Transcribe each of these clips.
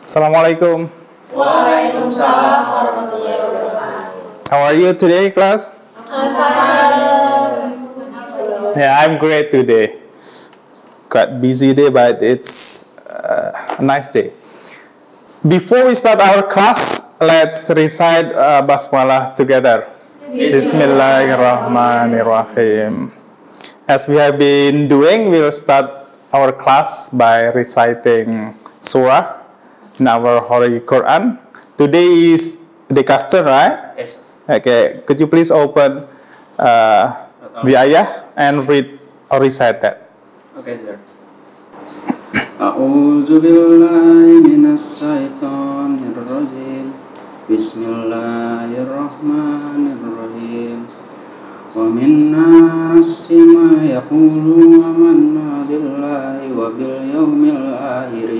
Assalamualaikum. Waalaikumsalam warahmatullahi wabarakatuh. How are you today, class? I'm fine. Yeah, I'm great today. Quite busy day, but it's a nice day. Before we start our class, let's recite Basmalah together. Bismillahirrahmanirrahim. As we have been doing, we'll start our class by reciting surah in our Holy Quran. Today is the Decaster, right? Yes, sir. Okay, could you please open the ayah and read or recite that? Okay, sir. A'udzu billahi minas syaitonir rajim. Bismillahirrahmanirrahim. Wa minnas ma yaqulu amanna billahi wa bil yaumil akhir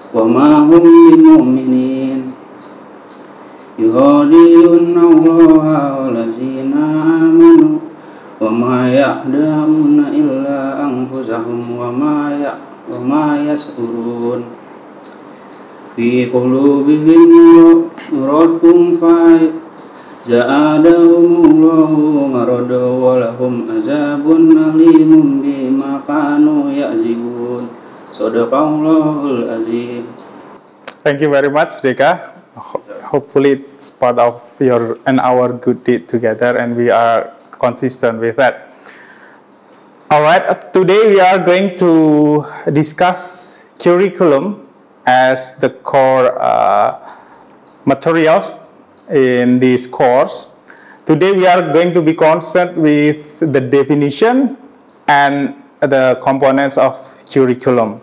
wa ma hum bimu'minin. Yuhadi'una Allaha wallazina amanu wa ma yahdamuna illa anfusahum wa ma yas'urun. Fi qulubihim maradun fa za'adahumullahu maradan wa lahum azabun alimun bima kanu ya'zibun. Shadaqallahul azim. Thank you very much, Deka. Hopefully it's part of your and our good deed together, and we are consistent with that. All right, today we are going to discuss curriculum as the core materials in this course. Today we are going to be concerned with the definition and the components of curriculum.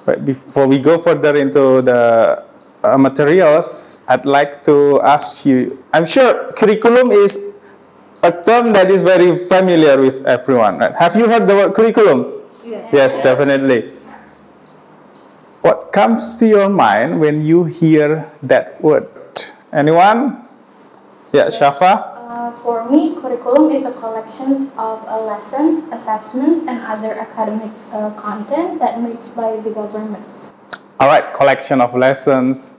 But before we go further into the materials, I'd like to ask you, I'm sure curriculum is a term that is very familiar with everyone, right? Have you heard the word curriculum? Yes, definitely. What comes to your mind when you hear that word? Anyone? Yeah, Shafa? For me, curriculum is a collection of lessons, assessments, and other academic content that made by the government. All right, collection of lessons,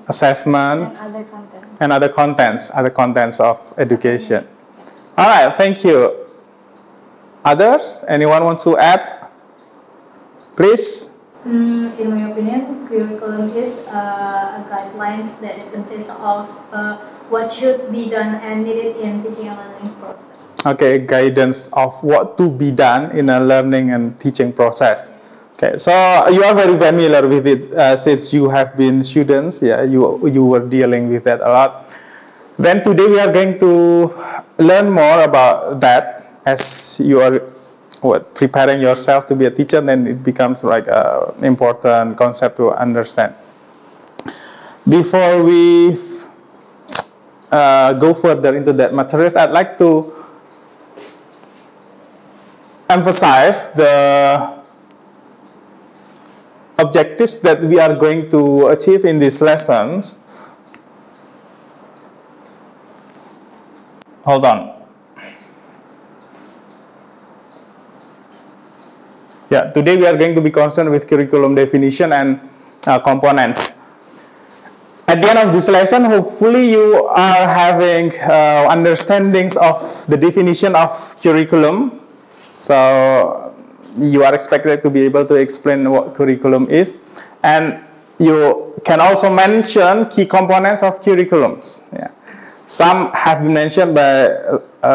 assessment, And other content. other contents of education. All right, thank you. Others? Anyone wants to add? Please. In my opinion, curriculum is a guidelines that it consists of what should be done and needed in teaching and learning process. Okay, guidance of what to be done in a learning and teaching process. Okay, so you are very familiar with it since you have been students. Yeah, you were dealing with that a lot. Then today we are going to learn more about that as you are preparing yourself to be a teacher. Then it becomes like an important concept to understand. Before we go further into that materials, I'd like to emphasize the objectives that we are going to achieve in these lessons. Hold on. Yeah, today we are going to be concerned with curriculum definition and components. At the end of this lesson, hopefully you are having understandings of the definition of curriculum. So you are expected to be able to explain what curriculum is, and you can also mention key components of curriculums. Yeah. Some have been mentioned by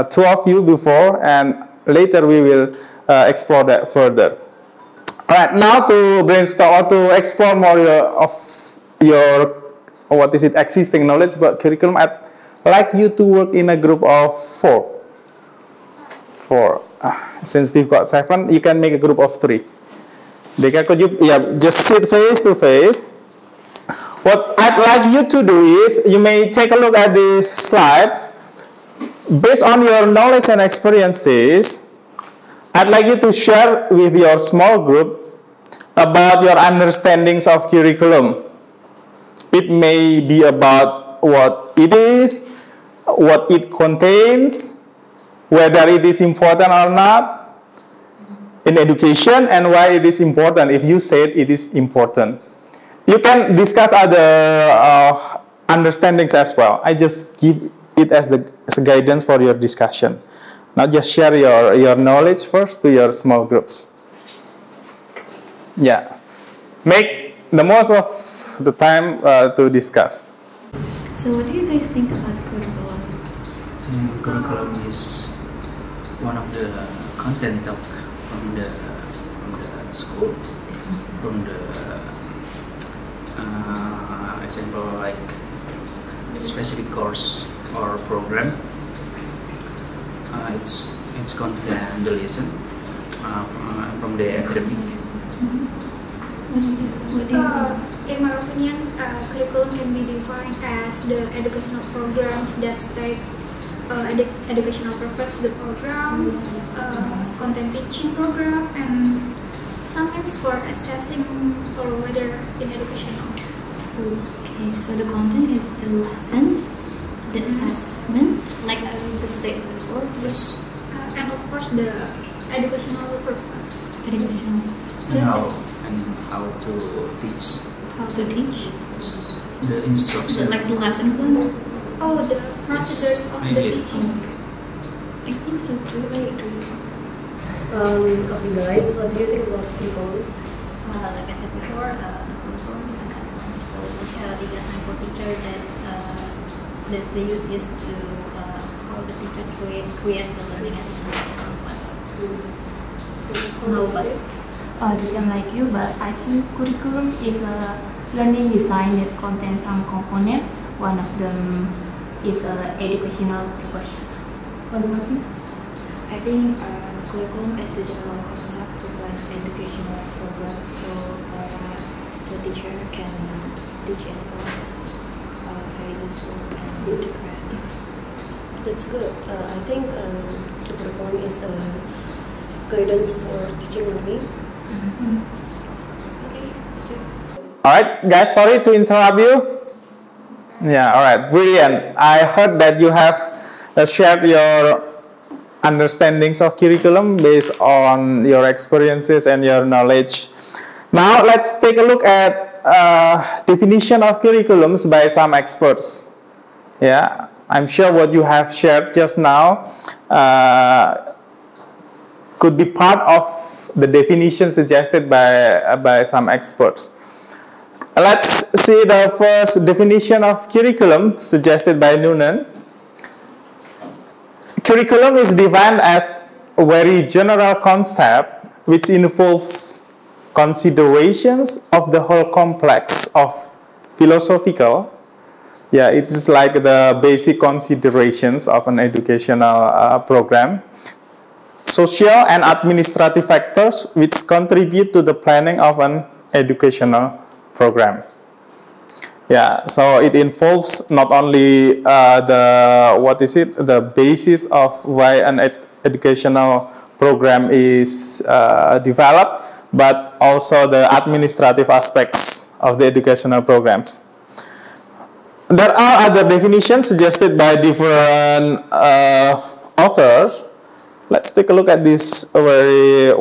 two of you before, and later we will explore that further. All right, now to brainstorm or to explore more of your existing knowledge about curriculum, I'd like you to work in a group of four. Since we've got 7, you can make a group of 3. Deka, could you just sit face to face? What I'd like you to do is, you may take a look at this slide. Based on your knowledge and experiences, I'd like you to share with your small group about your understandings of curriculum. It may be about what it is, what it contains, whether it is important or not in education, and why it is important if you said it is important. You can discuss other understandings as well. I just give it as a guidance for your discussion. Now just share your knowledge first to your small groups. Yeah. Make the most of the time to discuss. So what do you guys think about curriculum? Curriculum is one of the content of from the school, from the example like specific course or program. It's content the lesson from the academic. In my opinion, curriculum can be defined as the educational programs that states educational purpose, the program, content teaching program, and some means for assessing or whether in educational. Okay, so the content is the lessons, the assessment, like I just said before. Yes, and of course the educational purpose. Educational purpose. And how to teach. How to teach. The instruction. Like the lesson plan. Oh, the procedures of the teaching. I think so too. I agree. Okay guys, what do you think about curriculum? Like I said before, curriculum is an advanced for teacher that they use is to how the teacher create the learning and teaching process in class. How about it? The same like you, but I think curriculum is a learning design that contains some component. One of them is educational purpose. What about you? I think curriculum is the general concept to plan educational program, so teacher can teach in class very useful and creative. That's good. I think the curriculum is a guidance for teaching learning. Okay, that's it. Alright, guys, sorry to interrupt you. Yeah, alright, brilliant. I heard that you have shared your understandings of curriculum based on your experiences and your knowledge. Now, let's take a look at definition of curriculums by some experts. Yeah, I'm sure what you have shared just now could be part of the definition suggested by some experts. Let's see the first definition of curriculum suggested by Noonan. Curriculum is defined as a very general concept which involves considerations of the whole complex of philosophical. Yeah, it is like the basic considerations of an educational program. Social and administrative factors which contribute to the planning of an educational program. Yeah, so it involves not only the basis of why an educational program is developed, but also the administrative aspects of the educational programs. There are other definitions suggested by different authors. Let's take a look at this very,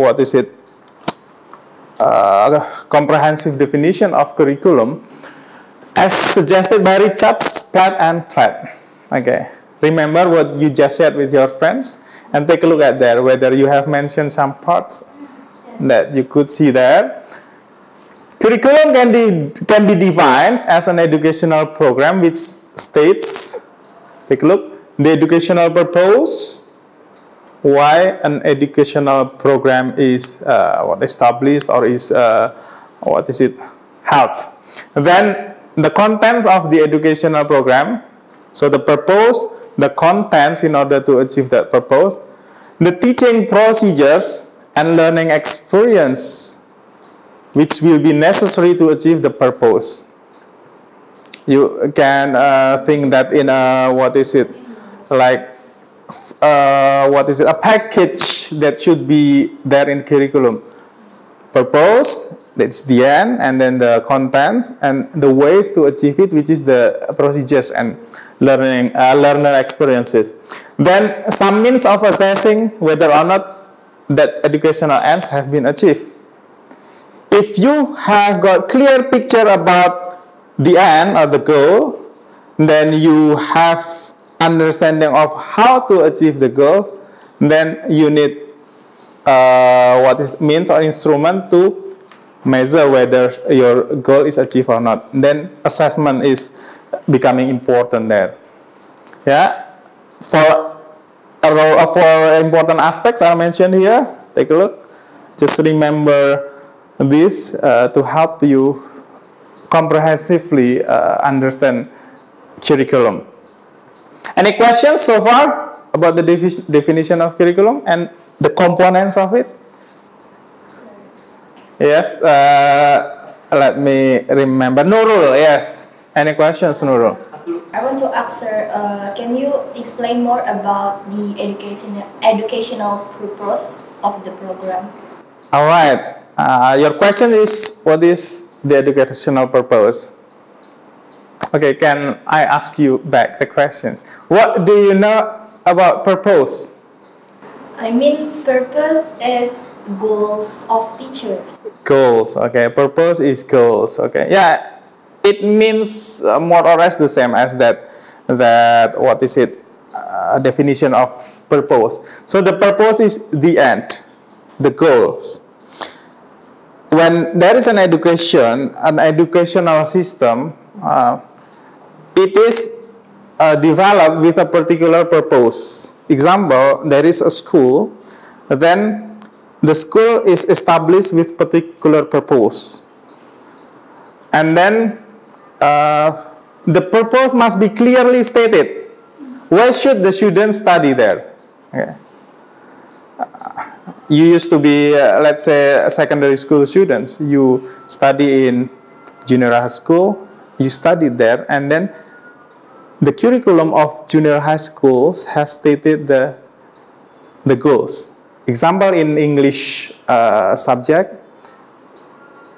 comprehensive definition of curriculum as suggested by Richards, Platt, and Platt. Okay, remember what you just said with your friends and take a look at there, whether you have mentioned some parts that you could see there. Curriculum can be defined as an educational program which states, take a look, the educational purpose, why an educational program is established or is held. Then the contents of the educational program, so the purpose, the contents in order to achieve that purpose, the teaching procedures and learning experience which will be necessary to achieve the purpose. You can think that in a, a package that should be there in curriculum. Purpose, that's the end, and then the contents and the ways to achieve it, which is the procedures and learner experiences. Then some means of assessing whether or not that educational ends have been achieved. if you have got clear picture about the end or the goal, then you have understanding of how to achieve the goal, then you need what is means or instrument to measure whether your goal is achieved or not. Then assessment is becoming important there. Yeah, for important aspects I mentioned here, take a look. Just remember this to help you comprehensively understand curriculum. Any questions so far about the definition of curriculum and the components of it? Yes, let me remember. Nurul, yes. Any questions, Nurul? I want to ask sir, can you explain more about the educational purpose of the program? All right. Your question is, what is the educational purpose? Okay, can I ask you back the questions? What do you know about purpose? I mean, purpose is goals of teachers. Goals, okay. Purpose is goals, okay. Yeah, it means more or less the same as that what is it? Definition of purpose. So the purpose is the end, the goals. When there is an educational system, it is developed with a particular purpose. Example, there is a school, then the school is established with particular purpose. And then the purpose must be clearly stated. Why should the students study there? Okay. You used to be, let's say, secondary school students. You study in junior high school, you studied there, and then the curriculum of junior high schools have stated the goals. Example, in English subject,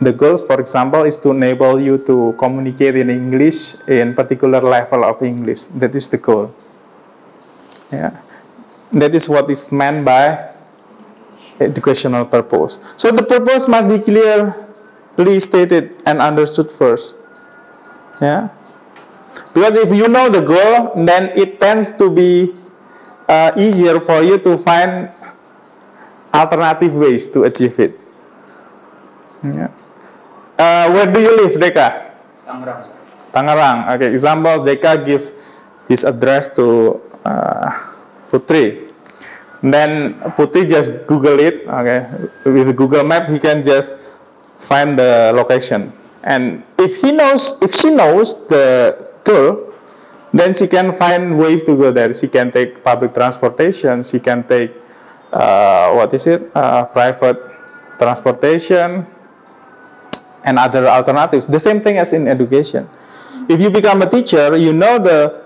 the goals, for example, is to enable you to communicate in English in particular level of English. That is the goal. Yeah, that is what is meant by educational purpose. So the purpose must be clearly stated and understood first. Yeah, because if you know the goal, then it tends to be easier for you to find alternative ways to achieve it. Yeah. Where do you live, Deka? Tangerang. Tangerang. Okay. Example, Deka gives his address to Putri. Then Putri just Google it. Okay. With Google Map, he can just find the location. And if she knows the goal, then she can find ways to go there. She can take public transportation. She can take private transportation and other alternatives. The same thing as in education. If you become a teacher, you know the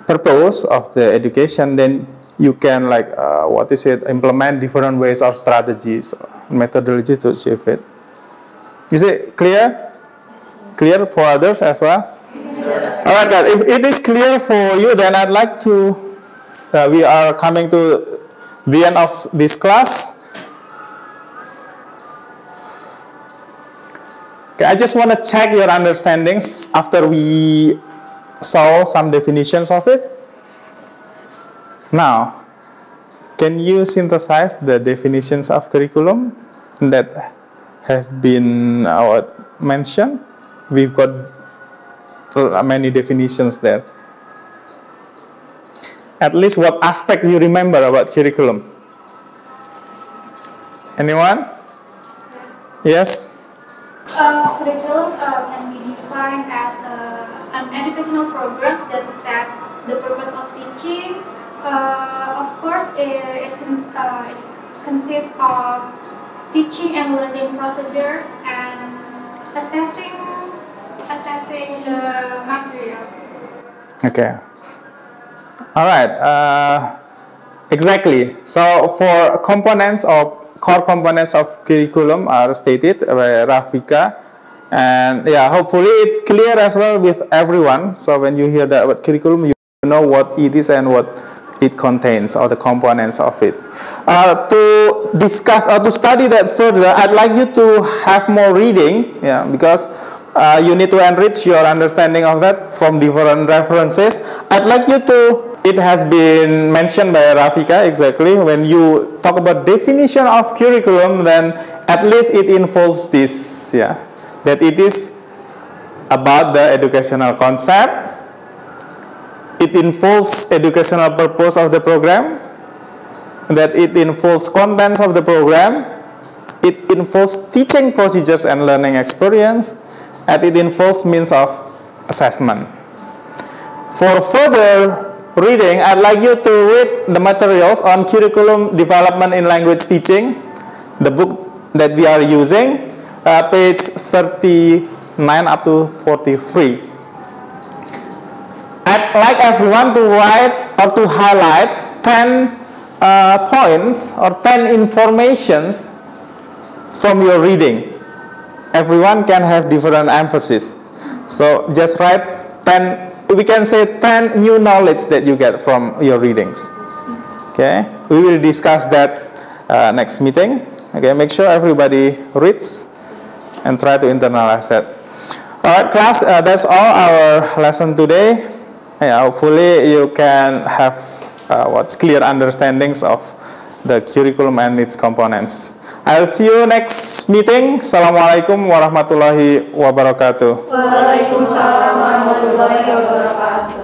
purpose of the education, then you can implement different ways or strategies, methodology to achieve it. Is it clear? Yes, Clear for others as well? Yes. All right, guys. If it is clear for you, then I'd like to. We are coming to the end of this class. Okay, I just want to check your understandings after we saw some definitions of it. Now, can you synthesize the definitions of curriculum that have been mentioned? We've got many definitions there. At least what aspect you remember about curriculum? Anyone? Yes? Curriculum can be defined as an educational program that states the purpose of teaching. Of course, it consists of teaching and learning procedure and assessing the material. Okay. All right. Exactly. So for components of core components of curriculum are stated by Rafika, and yeah, hopefully it's clear as well with everyone. So when you hear that word curriculum, you know what it is and what it contains, or the components of it. To discuss or to study that further, I'd like you to have more reading, yeah, because you need to enrich your understanding of that from different references. I'd like you to, it has been mentioned by Rafika exactly, when you talk about definition of curriculum, then at least it involves this, yeah, that it is about the educational concept, it involves educational purpose of the program, that it involves contents of the program, it involves teaching procedures and learning experience, and it involves means of assessment. For further reading, I'd like you to read the materials on curriculum development in language teaching, the book that we are using, page 39 up to 43. I'd like everyone to write or to highlight 10 points or 10 informations from your reading. Everyone can have different emphasis. So just write 10, we can say 10 new knowledge that you get from your readings. Okay, we will discuss that next meeting. Okay, make sure everybody reads and try to internalize that. Alright class, that's all our lesson today. Yeah, hopefully you can have what's clear understandings of the curriculum and its components. I'll see you next meeting. Assalamualaikum warahmatullahi wabarakatuh. Waalaikumsalam warahmatullahi wabarakatuh.